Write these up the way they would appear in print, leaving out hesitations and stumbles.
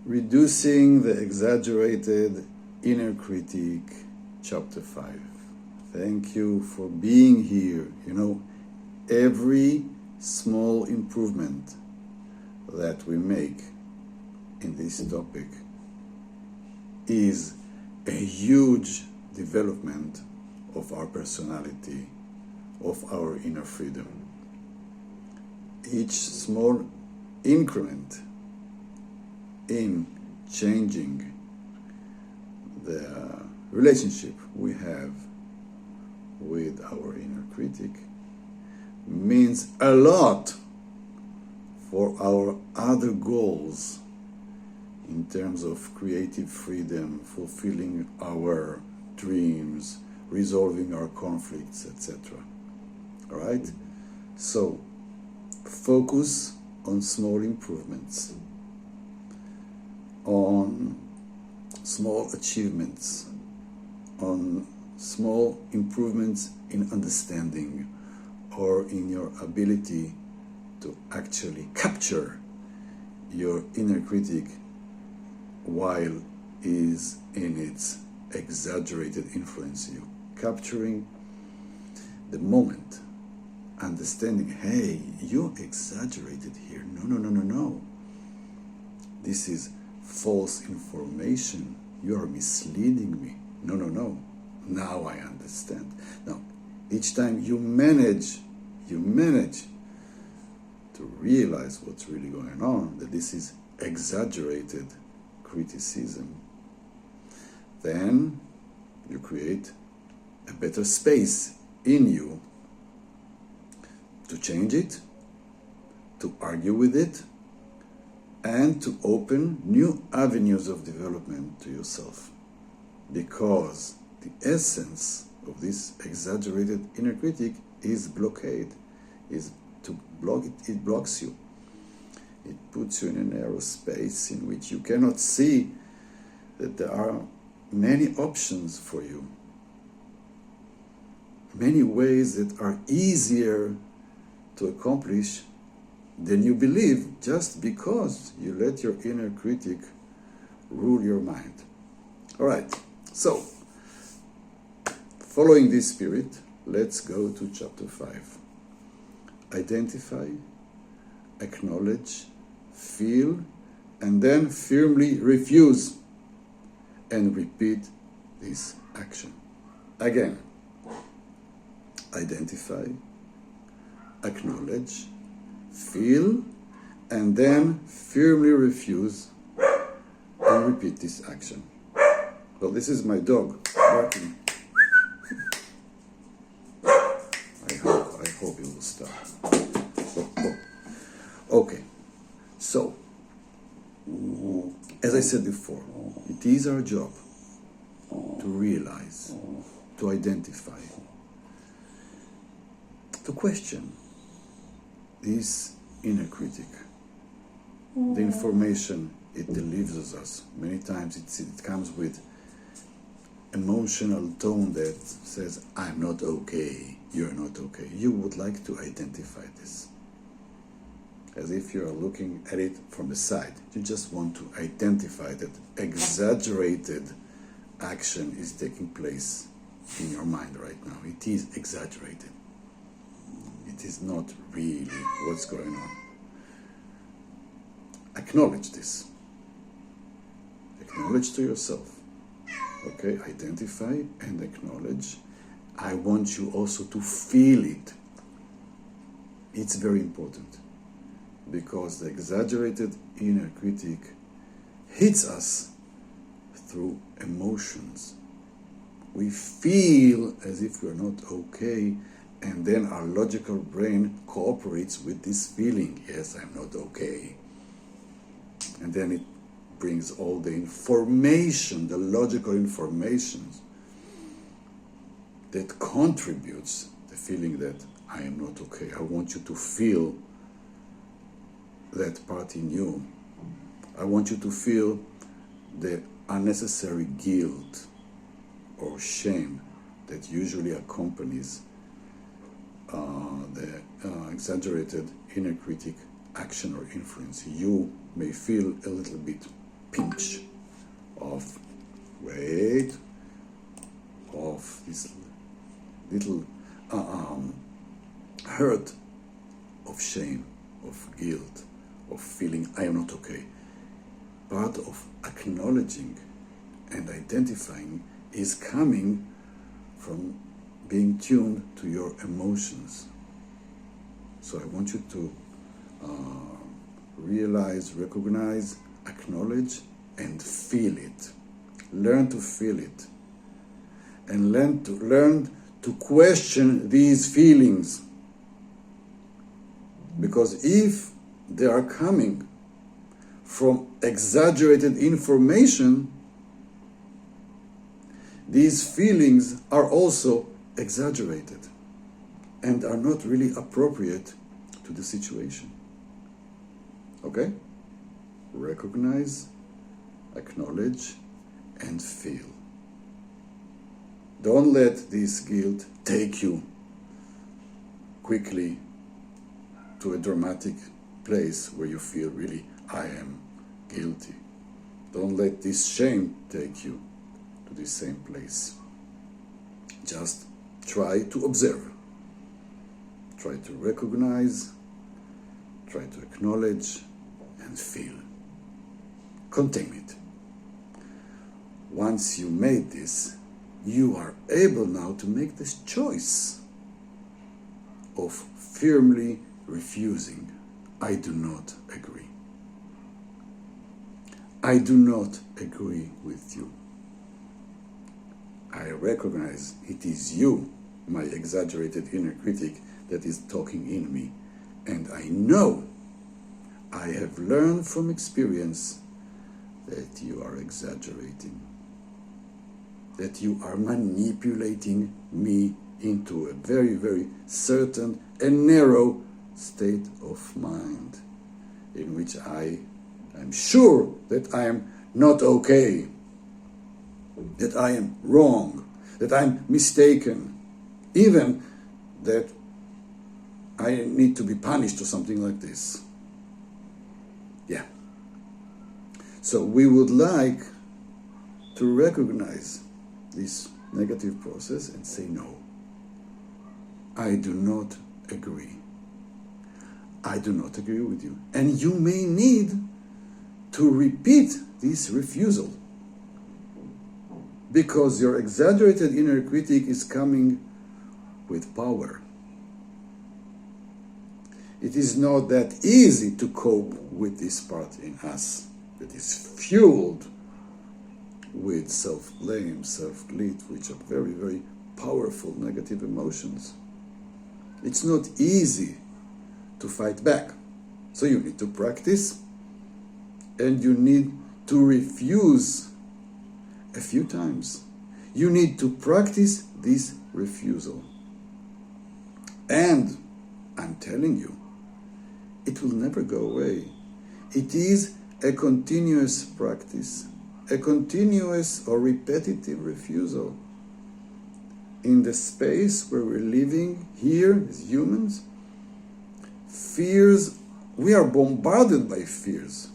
Reducing the Exaggerated Inner Critic, Chapter 5. Thank you for being here. You know, every small improvement that we make in this topic is a huge development of our personality, of our inner freedom. Each small increment in changing the relationship we have with our inner critic means a lot for our other goals in terms of creative freedom, fulfilling our dreams, resolving our conflicts, etc. All right? So, focus on small improvements, on small achievements, on small improvements in understanding or in your ability to actually capture your inner critic while is in its exaggerated influence you. Capturing the moment, understanding, hey, you exaggerated here. No. This is false information. You are misleading me. No. Now I understand. Now, each time you manage to realize what's really going on, that this is exaggerated criticism, then you create a better space in you to change it, to argue with it, and to open new avenues of development to yourself. Because the essence of this exaggerated inner critic is blockade, is to block it. It blocks you. It puts you in a narrow space in which you cannot see that there are many options for you, many ways that are easier to accomplish than you believe, just because you let your inner critic rule your mind. All right, so following this spirit, let's go to chapter 5. Identify, acknowledge, feel, and then firmly refuse, and repeat this action. Again, identify, acknowledge, feel, and then firmly refuse, and repeat this action. Well, this is my dog barking. I hope it will stop. Okay, so as I said before, it is our job to realize, to identify, to question this inner critic, the information it delivers us. Many times it comes with emotional tone that says, I'm not okay, you're not okay. You would like to identify this, as if you're looking at it from the side. You just want to identify that exaggerated action is taking place in your mind right now. It is exaggerated. It is not really what's going on. Acknowledge this. Acknowledge to yourself. Okay, identify and acknowledge. I want you also to feel it. It's very important, because the exaggerated inner critic hits us through emotions. We feel as if we're not okay, and then our logical brain cooperates with this feeling. Yes, I'm not okay. And then it brings all the information, the logical information that contributes the feeling that I am not okay. I want you to feel that part in you. I want you to feel the unnecessary guilt or shame that usually accompanies the exaggerated inner critic action or influence. You may feel a little bit pinch of weight, of this little hurt of shame, of guilt, of feeling I am not okay. Part of acknowledging and identifying is coming from being tuned to your emotions. So I want you to realize, recognize, acknowledge, and feel it. Learn to feel it. And learn to question these feelings. Because if they are coming from exaggerated information, these feelings are also exaggerated and are not really appropriate to the situation. Okay? Recognize, acknowledge, and feel. Don't let this guilt take you quickly to a dramatic place where you feel really, I am guilty. Don't let this shame take you to the same place. Just try to observe. Try to recognize, try to acknowledge, and feel. Contain it. Once you made this, you are able now to make this choice of firmly refusing. I do not agree. I do not agree with you. I recognize it is you, my exaggerated inner critic, that is talking in me. And I know, I have learned from experience that you are exaggerating, that you are manipulating me into a very, very certain and narrow state of mind in which I am sure that I am not okay, that I am wrong, that I'm mistaken, even that I need to be punished or something like this. Yeah. So we would like to recognize this negative process and say, no, I do not agree. I do not agree with you. And you may need to repeat this refusal, because your exaggerated inner critic is coming with power. It is not that easy to cope with this part in us that is fueled with self-blame, self-guilt, which are very, very powerful negative emotions. It's not easy to fight back. So you need to practice, and you need to refuse a few times. You need to practice this refusal. And I'm telling you, it will never go away. It is a continuous practice, a continuous or repetitive refusal. In the space where we're living here as humans, fears, we are bombarded by fears.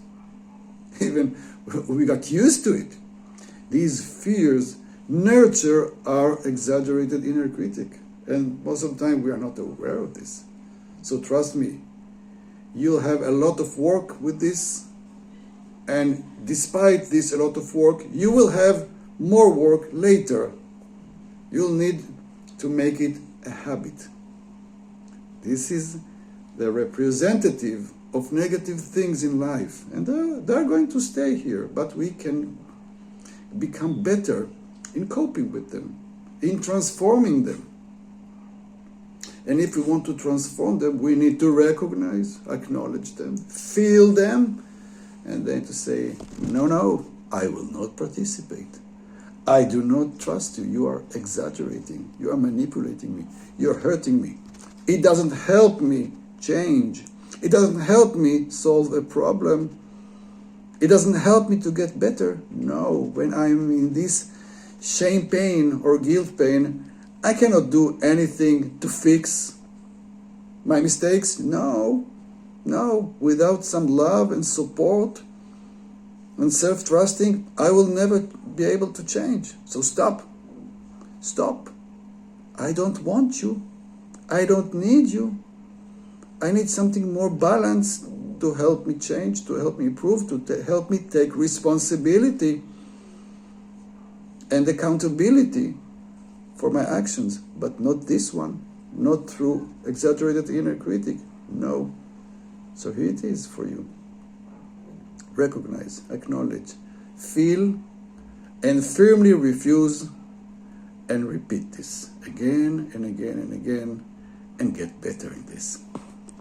Even we got used to it. These fears nurture our exaggerated inner critic. And most of the time we are not aware of this. So trust me, you'll have a lot of work with this. And despite this a lot of work, you will have more work later. You'll need to make it a habit. This is the representative of negative things in life. And they're going to stay here, but we can become better in coping with them, in transforming them. And if we want to transform them, we need to recognize, acknowledge them, feel them, and then to say, no, I will not participate. I do not trust you. You are exaggerating. You are manipulating me. You're hurting me. It doesn't help me change. It doesn't help me solve a problem. It doesn't help me to get better. No, when I'm in this shame pain or guilt pain, I cannot do anything to fix my mistakes. No, without some love and support, and self-trusting, I will never be able to change. So stop. Stop. I don't want you. I don't need you. I need something more balanced to help me change, to help me improve, to help me take responsibility and accountability for my actions, but not this one, not through exaggerated inner critic. No. So here it is for you. Recognize, acknowledge, feel, and firmly refuse, and repeat this again and again and again, and get better in this.